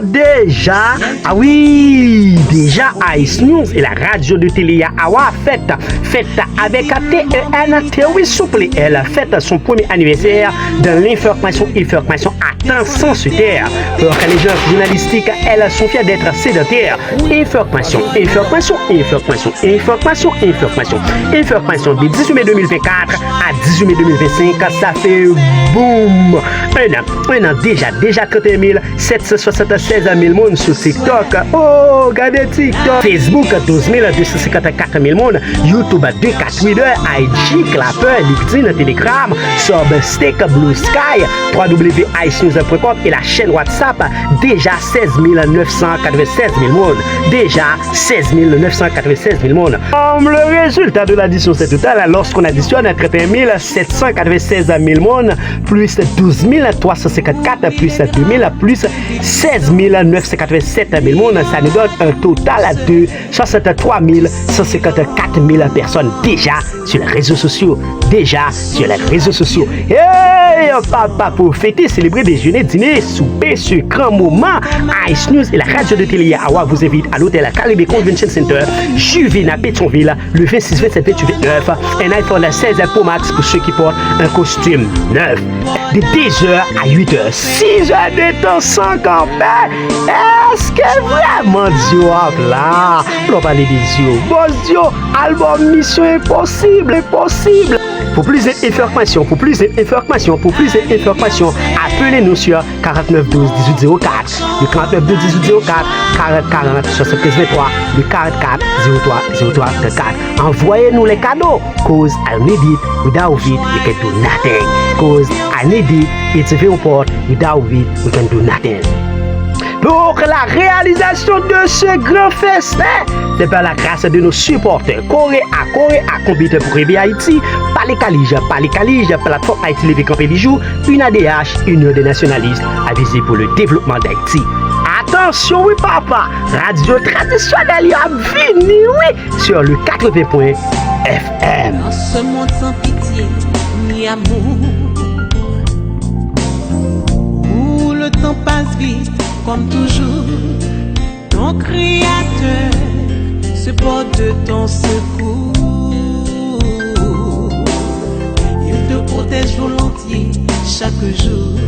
déjà, ah oui, déjà Ice News et la radio de télé Awa fête avec TEN Théorie Souple. Elle fête son premier anniversaire dans l'information à temps sans se taire. Pour les gens journalistiques, elles sont fiers d'être sédentaires. Information de 18 mai 2024 à 18 mai 2025, ça fait boum. Un an déjà 31 776 000 monde sur TikTok. Oh, regardez TikTok. Facebook 12 254 000 monde. YouTube 24 Twitter, IG, Clapper, LinkedIn, Telegram, Substack, Blue Sky, www.icenews.com et la chaîne WhatsApp. Déjà 16 996 000 monde. Déjà 16 996 000 monde. Le résultat de l'addition c'est total lorsqu'on additionne 31 796 000 monde plus 12 354 plus 2000 plus 16 987 000 monde, ça nous donne un total de 63 154 000 personnes déjà sur les réseaux sociaux. Hey, papa, pour fêter, célébrer, déjeuner, dîner, souper, ce grand moment, Ice News et la radio de télé Awa vous invite à l'hôtel Caribbean Convention Center, Juvena, Pétionville, le 26, 27, 28, 29, un iPhone 16 Pro Max pour ceux qui portent un costume neuf. De 10h à 8h, 6h de temps sans campagne. Est-ce que vraiment Dieu a là? On va parler des yeux. Bon Dieu, album Mission Impossible. Pour plus d'informations, appelez-nous sur 49 12 18 04, le 49 12 18 04, 40 40 73 23, le 44 03 03 34. Envoyez-nous les cadeaux, cause I need it, without it, we can do nothing. Cause I need it, it's very important, without it, we can do nothing. Pour la réalisation de ce grand festin, c'est par la grâce de nos supporters. Corée à Computer pour Réveil Haïti, Palécalige, plateforme Haïti Lévé Campé Bijou, une ADH, Union des nationalistes, avisée pour le développement d'Haïti. Attention, oui papa, radio traditionnelle a fini, oui, sur le 80.FM. Dans ce monde sans pitié ni amour, où le temps passe vite comme toujours, ton Créateur se porte de ton secours. Il te protège volontiers chaque jour.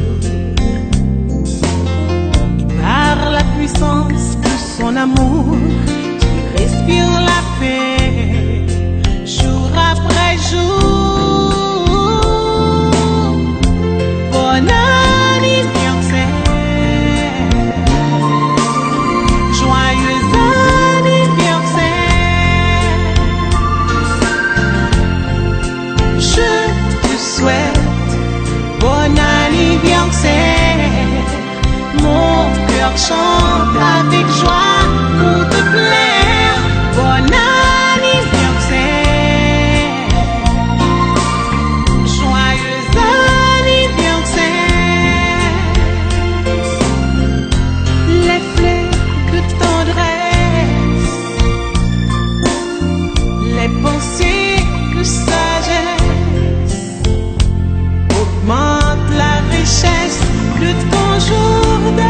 Par la puissance de son amour, tu respires la paix jour après jour. Bon anniversaire, joyeux anniversaire. Je te souhaite bon anniversaire. Mon cœur chante avec joie pour te plaire. Bon anniversaire, joyeux anniversaire. Les fleurs de tendresse, les pensées de sagesse augmentent la richesse de ton jour de